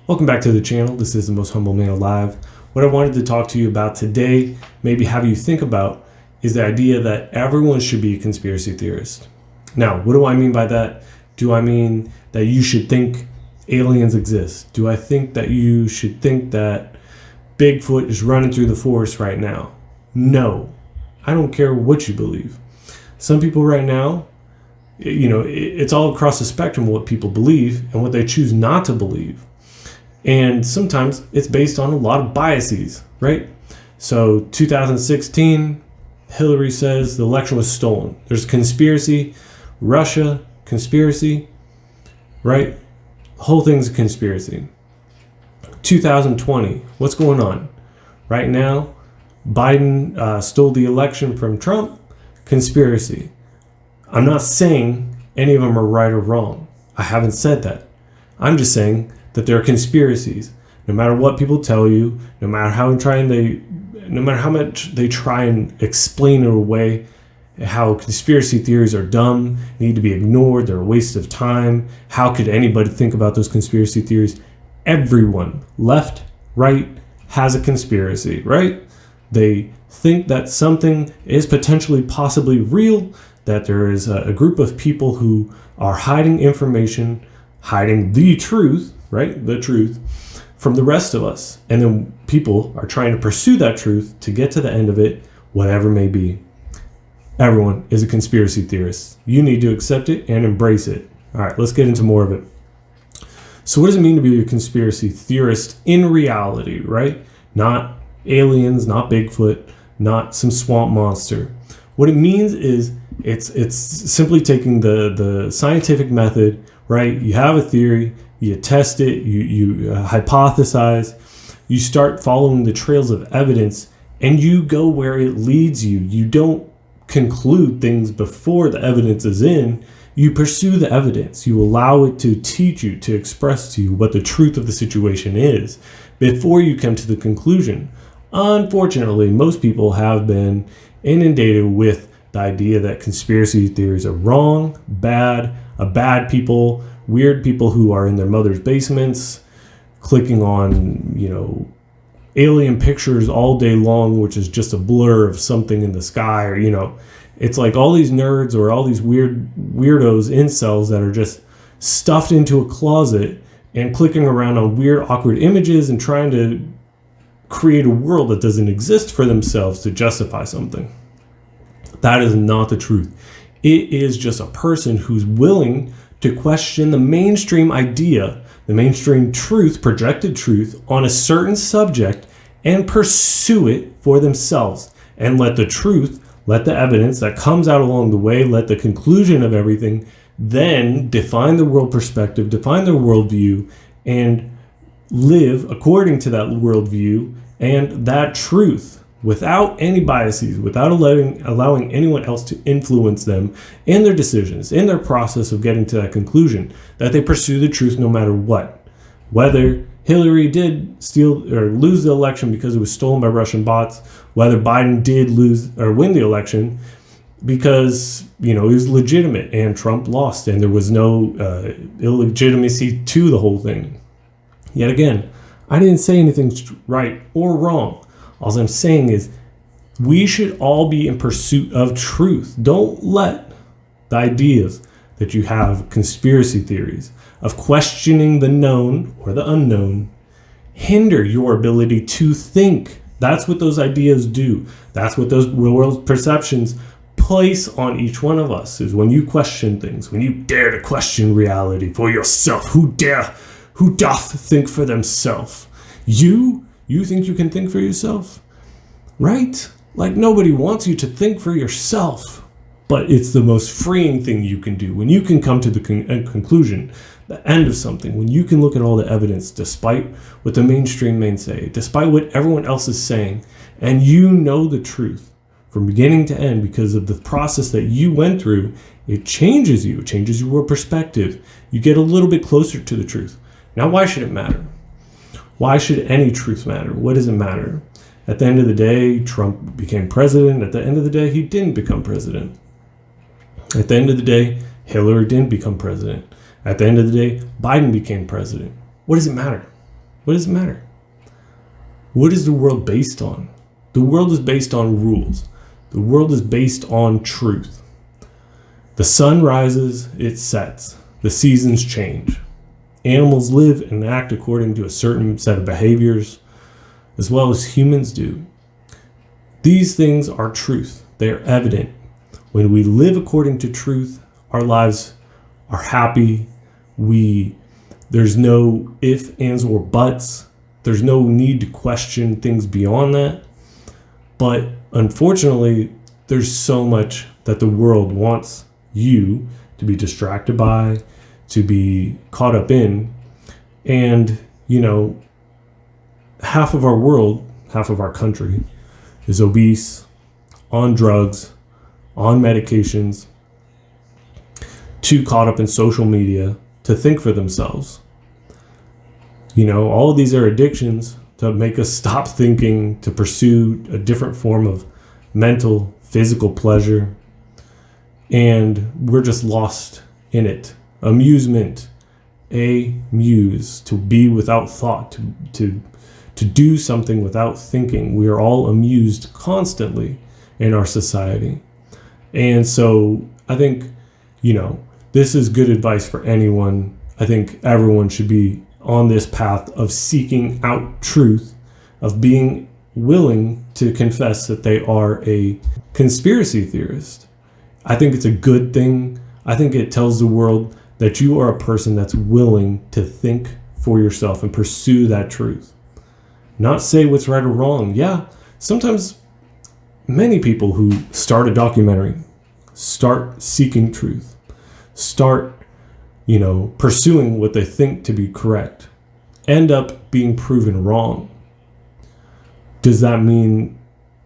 Welcome back to the channel. This is the most humble man alive. What I wanted to talk to you about today, maybe have you think about, is the idea that everyone should be a conspiracy theorist. Now, what do I mean by that? Do I mean that you should think aliens exist? Do I think that you should think that Bigfoot is running through the forest right now? No. I don't care what you believe. Some people right now, it's all across the spectrum what people believe and what they choose not to believe. And sometimes it's based on a lot of biases, right? So 2016, Hillary says the election was stolen. There's conspiracy, Russia, conspiracy, right? The whole thing's a conspiracy. 2020, what's going on? Right now, Biden stole the election from Trump, conspiracy. I'm not saying any of them are right or wrong. I haven't said that. I'm just saying that there are conspiracies. No matter what people tell you, no matter how much they try and explain it away, how conspiracy theories are dumb, need to be ignored, they're a waste of time. How could anybody think about those conspiracy theories? Everyone, left, right, has a conspiracy, right? They think that something is potentially possibly real, that there is a group of people who are hiding information, hiding the truth, right? The truth from the rest of us. And then people are trying to pursue that truth to get to the end of it, whatever may be. Everyone is a conspiracy theorist. You need to accept it and embrace it. All right, let's get into more of it. So what does it mean to be a conspiracy theorist in reality, right? Not aliens, not Bigfoot, not some swamp monster. What it means is it's simply taking the scientific method, right? You have a theory, you test it, you hypothesize, you start following the trails of evidence, and you go where it leads you. You don't conclude things before the evidence is in. You pursue the evidence. You allow it to teach you, to express to you what the truth of the situation is before you come to the conclusion. Unfortunately, most people have been inundated with the idea that conspiracy theories are wrong, bad people, weird people who are in their mother's basements, clicking on, alien pictures all day long, which is just a blur of something in the sky, or, it's like all these nerds or all these weirdos, incels that are just stuffed into a closet and clicking around on weird, awkward images and trying to create a world that doesn't exist for themselves to justify something. That is not the truth. It is just a person who's willing to question the mainstream idea, the mainstream truth, projected truth on a certain subject and pursue it for themselves and let the truth, let the evidence that comes out along the way, let the conclusion of everything then define the world perspective, define their worldview, and live according to that worldview and that truth without any biases, without allowing anyone else to influence them in their decisions, in their process of getting to that conclusion, that they pursue the truth no matter what. Whether Hillary did steal or lose the election because it was stolen by Russian bots, whether Biden did lose or win the election because, it was legitimate and Trump lost and there was no illegitimacy to the whole thing. Yet again, I didn't say anything right or wrong. All I'm saying is we should all be in pursuit of truth. Don't let the ideas that you have, conspiracy theories, of questioning the known or the unknown, hinder your ability to think. That's what those ideas do. That's what those real-world perceptions place on each one of us, is when you question things, when you dare to question reality for yourself. Who doth think for themselves? You think you can think for yourself? Right? Like nobody wants you to think for yourself. But it's the most freeing thing you can do. When you can come to the conclusion, the end of something, when you can look at all the evidence, despite what the mainstream may say, despite what everyone else is saying, and you know the truth from beginning to end because of the process that you went through, it changes you. It changes your perspective. You get a little bit closer to the truth. Now, why should it matter? Why should any truth matter? What does it matter? At the end of the day, Trump became president. At the end of the day, he didn't become president. At the end of the day, Hillary didn't become president. At the end of the day, Biden became president. What does it matter? What does it matter? What is the world based on? The world is based on rules. The world is based on truth. The sun rises, it sets. The seasons change. Animals live and act according to a certain set of behaviors, as well as humans do. These things are truth. They are evident. When we live according to truth, our lives are happy. There's no ifs, ands, or buts. There's no need to question things beyond that. But unfortunately, there's so much that the world wants you to be distracted by, to be caught up in. And, half of our world, half of our country is obese, on drugs, on medications, too caught up in social media to think for themselves. All of these are addictions to make us stop thinking, to pursue a different form of mental, physical pleasure. And we're just lost in it. Amusement, a muse, to be without thought, to do something without thinking. We are all amused constantly in our society. And so I think, this is good advice for anyone. I think everyone should be on this path of seeking out truth, of being willing to confess that they are a conspiracy theorist. I think it's a good thing. I think it tells the world that you are a person that's willing to think for yourself and pursue that truth. Not say what's right or wrong. Yeah, sometimes many people who start a documentary, start seeking truth, start, pursuing what they think to be correct, end up being proven wrong. Does that mean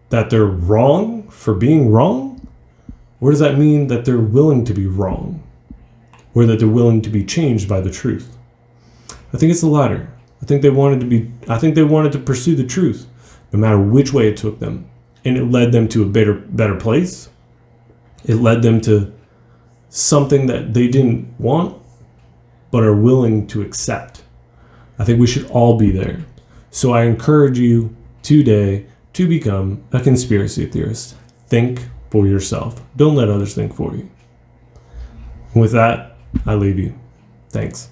that they're wrong for being wrong? Or does that mean that they're willing to be wrong? Or that they're willing to be changed by the truth? I think it's the latter. I think they wanted to pursue the truth, no matter which way it took them. And it led them to a better place. It led them to something that they didn't want, but are willing to accept. I think we should all be there. So I encourage you today to become a conspiracy theorist. Think for yourself. Don't let others think for you. With that, I leave you. Thanks.